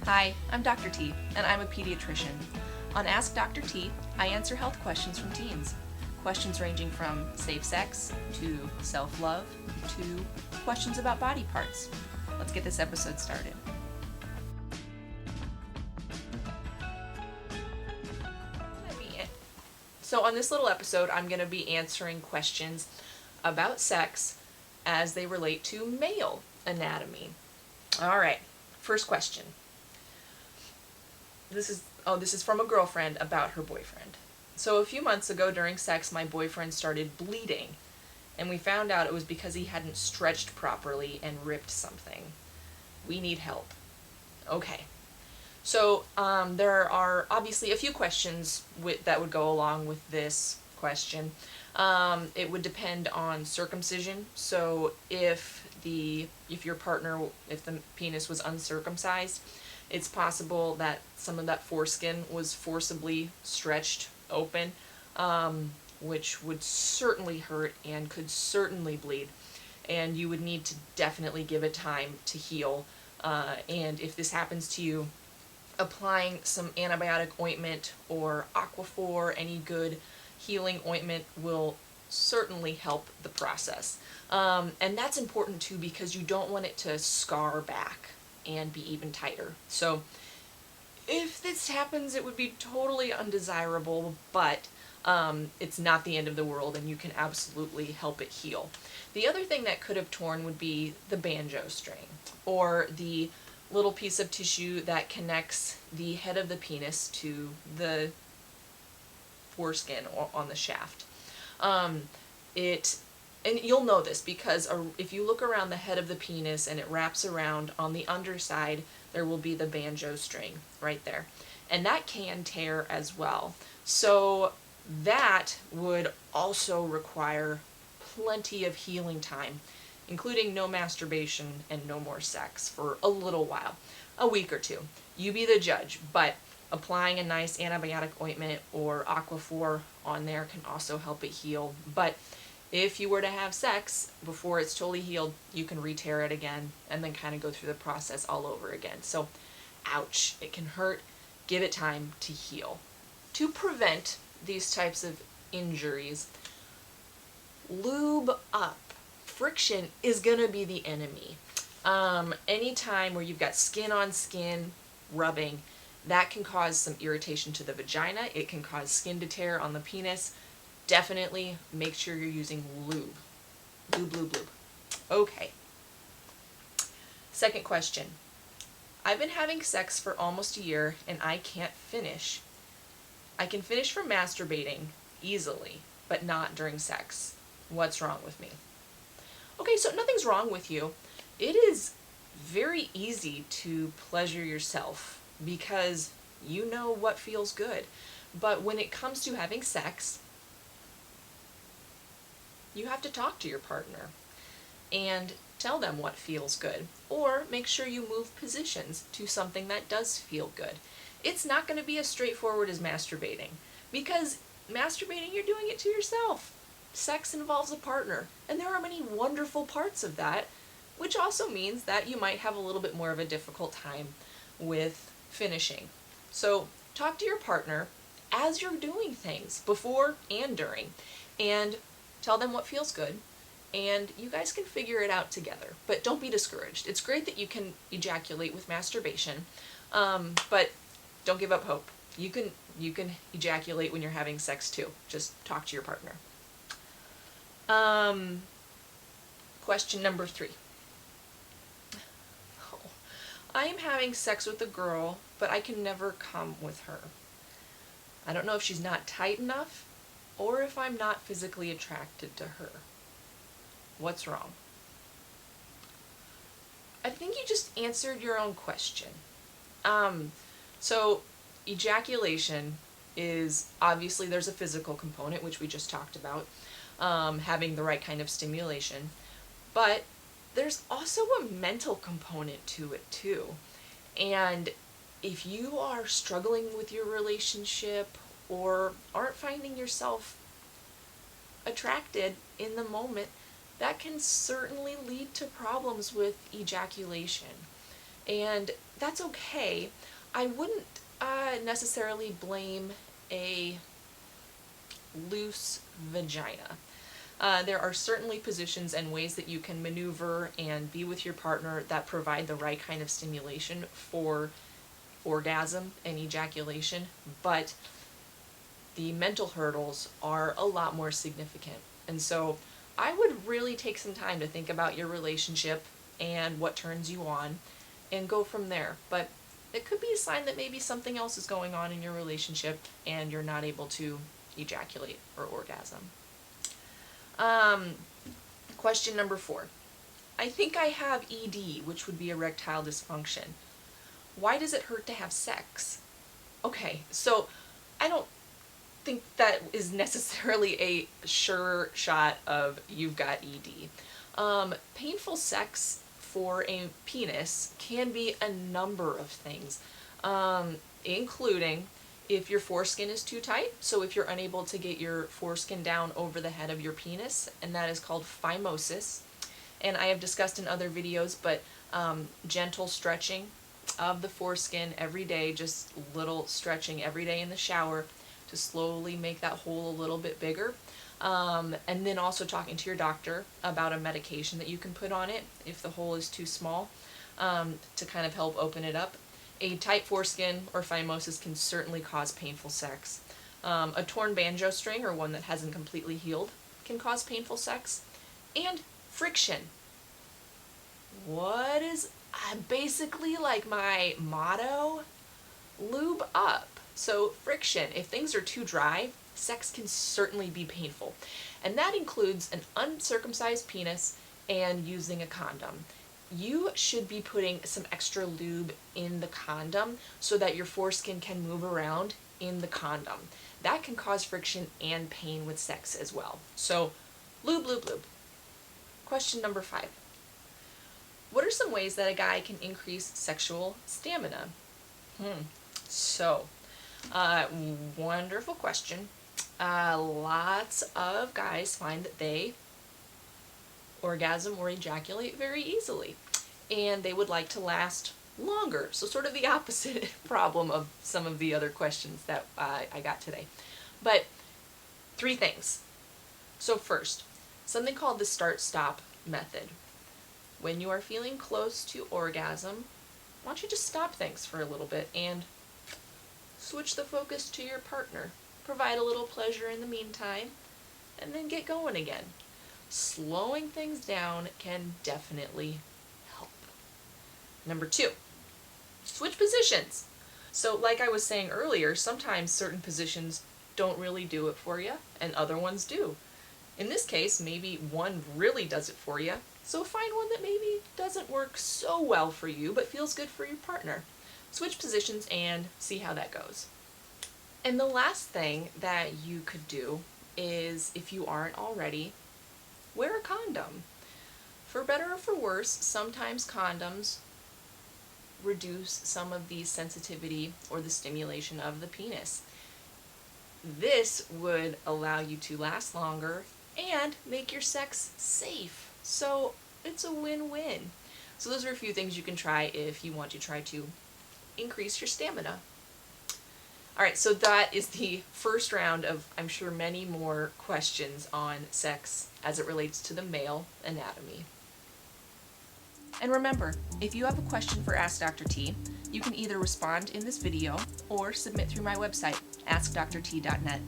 Hi, I'm Dr. T, and I'm a pediatrician. On Ask Dr. T, I answer health questions from teens. Questions ranging from safe sex to self-love to questions about body parts. Let's get this episode started. So on this little episode, I'm going to be answering questions about sex as they relate to male anatomy. All right, first question. This is from a girlfriend about her boyfriend. So a few months ago during sex, my boyfriend started bleeding, and we found out it was because he hadn't stretched properly and ripped something. We need help. Okay. So there are obviously a few questions that would go along with this question. It would depend on circumcision. So if the penis was uncircumcised, it's possible that some of that foreskin was forcibly stretched open, which would certainly hurt and could certainly bleed. And you would need to definitely give it time to heal. And if this happens to you, applying some antibiotic ointment or Aquaphor, any good healing ointment, will certainly help the process. And that's important too because you don't want it to scar back and be even tighter. So if this happens, it would be totally undesirable, but it's not the end of the world and you can absolutely help it heal. The other thing that could have torn would be the banjo string, or the little piece of tissue that connects the head of the penis to the foreskin on the shaft. And you'll know this because if you look around the head of the penis and it wraps around, on the underside there will be the banjo string right there. And that can tear as well. So that would also require plenty of healing time, including no masturbation and no more sex for a little while, a week or two. You be the judge, but applying a nice antibiotic ointment or Aquaphor on there can also help it heal. But if you were to have sex before it's totally healed, you can re-tear it again and then kind of go through the process all over again. So, ouch, it can hurt. Give it time to heal. To prevent these types of injuries, lube up. Friction is going to be the enemy. Anytime where you've got skin on skin rubbing, that can cause some irritation to the vagina. It can cause skin to tear on the penis. Definitely make sure you're using lube. Lube, lube, lube. Okay. Second question. I've been having sex for almost a year and I can't finish. I can finish from masturbating easily, but not during sex. What's wrong with me? Okay, so nothing's wrong with you. It is very easy to pleasure yourself because you know what feels good. But when it comes to having sex, you have to talk to your partner and tell them what feels good, or make sure you move positions to something that does feel good. It's not going to be as straightforward as masturbating, because masturbating, you're doing it to yourself. Sex involves a partner, and there are many wonderful parts of that, which also means that you might have a little bit more of a difficult time with finishing. So talk to your partner as you're doing things, before and during, and tell them what feels good, and you guys can figure it out together. But don't be discouraged. It's great that you can ejaculate with masturbation, but don't give up hope. You can ejaculate when you're having sex too. Just talk to your partner. Question number 3. Oh, I am having sex with a girl, but I can never come with her. I don't know if she's not tight enough, or if I'm not physically attracted to her. What's wrong? I think you just answered your own question. So ejaculation is, obviously there's a physical component, which we just talked about, having the right kind of stimulation, but there's also a mental component to it too. And if you are struggling with your relationship or aren't finding yourself attracted in the moment, that can certainly lead to problems with ejaculation. And that's okay. I wouldn't necessarily blame a loose vagina. There are certainly positions and ways that you can maneuver and be with your partner that provide the right kind of stimulation for orgasm and ejaculation, but the mental hurdles are a lot more significant. And so I would really take some time to think about your relationship and what turns you on and go from there. But it could be a sign that maybe something else is going on in your relationship and you're not able to ejaculate or orgasm. Question number 4. I think I have ED, which would be erectile dysfunction. Why does it hurt to have sex? Okay, so I don't think that is necessarily a sure shot of you've got ED. Painful sex for a penis can be a number of things, including if your foreskin is too tight, so if you're unable to get your foreskin down over the head of your penis, and that is called phimosis. And I have discussed in other videos, but gentle stretching of the foreskin every day, just little stretching every day in the shower to slowly make that hole a little bit bigger. And then also talking to your doctor about a medication that you can put on it if the hole is too small, to kind of help open it up. A tight foreskin or phimosis can certainly cause painful sex. A torn banjo string, or one that hasn't completely healed, can cause painful sex. And friction. What is basically like my motto? Lube up. So friction. If things are too dry, sex can certainly be painful. And that includes an uncircumcised penis and using a condom. You should be putting some extra lube in the condom so that your foreskin can move around in the condom. That can cause friction and pain with sex as well. So lube, lube, lube. Question number 5. What are some ways that a guy can increase sexual stamina? Wonderful question. Lots of guys find that they orgasm or ejaculate very easily, and they would like to last longer. So sort of the opposite problem of some of the other questions that I got today. But 3 things. So first, something called the start-stop method. When you are feeling close to orgasm, why don't you just stop things for a little bit and switch the focus to your partner. Provide a little pleasure in the meantime, and then get going again. Slowing things down can definitely help. Number 2, switch positions. So like I was saying earlier, sometimes certain positions don't really do it for you, and other ones do. In this case, maybe one really does it for you, so find one that maybe doesn't work so well for you, but feels good for your partner. Switch positions and see how that goes. And the last thing that you could do is, if you aren't already, wear a condom. For better or for worse, sometimes condoms reduce some of the sensitivity or the stimulation of the penis. This would allow you to last longer and make your sex safe. So it's a win-win. So those are a few things you can try if you want to try to increase your stamina. Alright, so that is the first round of, I'm sure, many more questions on sex as it relates to the male anatomy. And remember, if you have a question for Ask Dr. T, you can either respond in this video or submit through my website, askdrt.net.